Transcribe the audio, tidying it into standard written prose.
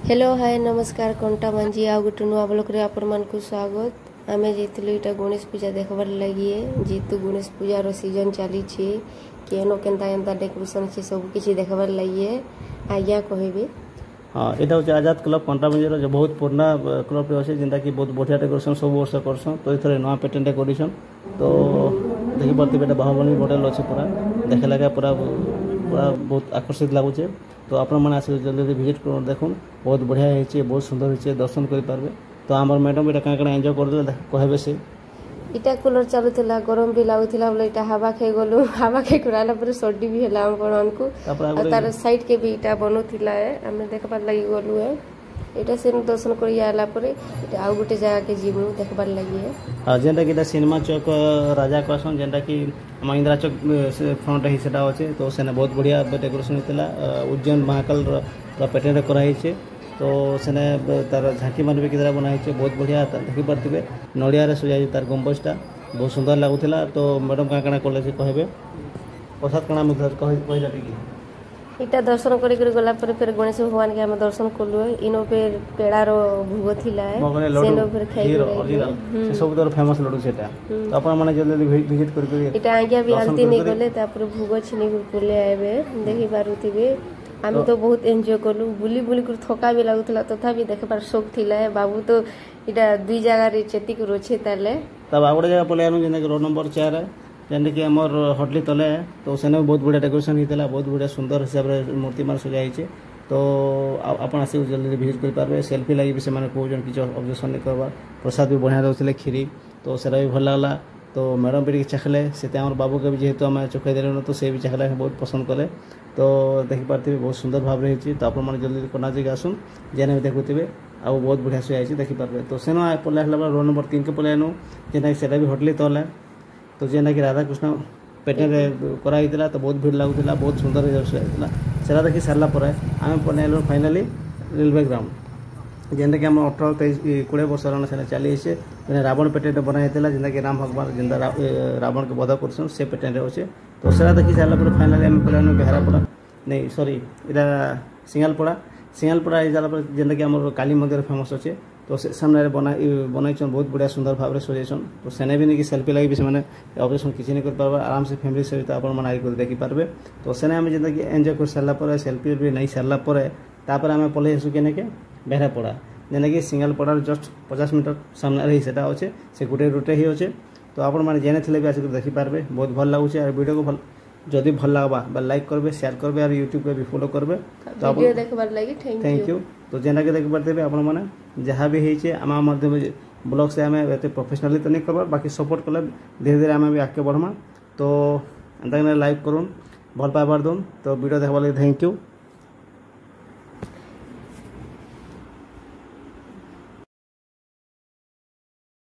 Hello hi नमस्कार कंटा मांझी आ गोटे नुआ ब्लॉग रे आपण मानकु स्वागत। आमे जेतिलु इटा गणेश पूजा देखबार लागि जेतु गणेश पूजा रो सीजन चली छी केनो केनता केनता डेकोरेशन छी सब किछि देखबार लागि आज्ञा कहबे। हाँ यहाँ हूँ आजाद क्लब कंटा मांझी जो बहुत पुराना क्लब अच्छे जेनटा कि बहुत बढ़िया डेकोरेशन सब वर्ष करसन तो ये नुआ पेटेंट कर तो देखी पार्थे बाहुबली मॉडल अच्छे पूरा देखे लगे पूरा पूरा बहुत आकर्षित लगुचे तो आपण मैंने आस जल्दी विजिट कर देखुन बहुत बढ़िया है बहुत सुंदर है दर्शन करेंगे तो आम मैडम ये क्या एंजॉय कर कहबे से इटा कूलर चलुला गरम भी लगुला बोले इटा हवा खाई गलु हवा खाई कराला पर सर्दी भी है कौन को तार साइड के भी इटा बनूला आम देखबार लगी गलु है इटा से दर्शन कर आला पर इटा आउ गोटे जगह के जीवु देखबार लगी है। हाँ जेनटा कि सिनेमा चौक राजा कहसन जेनटा कि इंदिरा चौक फ्रंट ही सेटा अच्छे तो सेने बहुत बढ़िया डेकोरेशन होता उज्जैन महाकाल पेटेंट कराई तो सेने तार झांकी मान भी कितना बनाई बहुत बढ़िया देखी पार्थे नड़िया सजाई तार गम्बजटा बहुत सुंदर लगुला तो मैडम क्या क्या कले कहबे प्रसाद कणा कहला इटा दर्शन कर गला फिर गणेश भगवान के हम दर्शन कलु इनो फिर पेड़ार भोग थिला सब तर फेमस लड्डू सेटा तो आपण माने जल्दी विजिट कर इटा आज्ञा भी आंती नहीं गले तापर भोग छिनी कोले आबे देखि पारुथिबे आम तो बहुत एंजॉय कलु बुली बुली कर थका भी लगुला तथापि देखबार शौक थिला बाबू तो इटा दुई जगह रे चेतिक रोछे ताले तब आ गोटे जगह पले आनु जेने रोड नंबर 4 जेने कि हमर हटली तले तो सेने बहुत बढ़िया डेकोरेशन होता बहुत बढ़िया सुंदर हिसाब से मूर्ति मान सजाई तो आपण आस जल्दी विजिट कर पारे सेल्फी लगी भी से कहन किसी ऑब्जेक्शन नहीं करवा प्रसाद भी बढ़िया दौले खीरी तो सेटा भी भल लगला तो मैडम भी चाखले से बाबू के भी जेहेतु आम चखई देलु तो से भी चाखला बहुत पसंद कले तो देखी पार्थे बहुत सुंदर भाव रही तो आप जल्दी कोना जगह आसुन जेने भी देखुवे आउ बहुत बढ़िया से आई देखी पारे तो सेन पलि आसला रोड नंबर 3 के पलि आनु जेना सेटा भी हटली तले तो जेना कि राधाकृष्ण पेटेंट कराई तो बहुत भीड़ लगुला बहुत सुंदर से देखी सारा पर आम पलि फाइनाली रेलवे ग्राउंड जेनटा कि आम 18-23-20 वर्ष से चली मैंने रावण पेटेंट बनाई जेनटा कि राम भगवान जेनता रावण के वध कर से पेटेंट अच्छे तो से देखी सारा पर फाइनाली आम पलि बेहरापड़ा नहीं सॉरी इटा सिंगालपड़ा जाला जेनटा कि आम काली मंदिर फेमस अच्छे तो से सामने बनाई बहुत बढ़िया सुंदर भाव सजाइछन तो सेने भी नहीं कि सेल्फी लगी भी से ऑपरेशन किसी नहीं कर पार्बा आराम से फैमिली सहित आप देखी पार्बे तो सेने आम जेनता कि एंजॉय कर सारापर सेल्फी भी नहीं सारापर तापर आम पलि आसू के बेहरापड़ा जेना कि सिंगालपड़ार जस्ट 50 मीटर सामने रही से अच्छे से गोटे रूटे ही अच्छे तो आप जेने थे भी आसिक देखी पार्बे बहुत भल लगुच और वीडियो को भल जदि भल लगवा लाइक करबे शेयर करबे और यूट्यूब पे भी फॉलो करबे तो वीडियो देखबार लागि थैंक यू तो जेना के देख पार्थे आपण माने जहाँ भी होइछे आम माध्यम ब्लॉग से आम एते प्रोफेशनली तो नहीं करबा बाकी सपोर्ट कले धीरे धीरे आम भी आगे बढ़मा तो एंता लाइक करूँ भल पाइबार दून तो वीडियो देखबार लागि थैंक यू।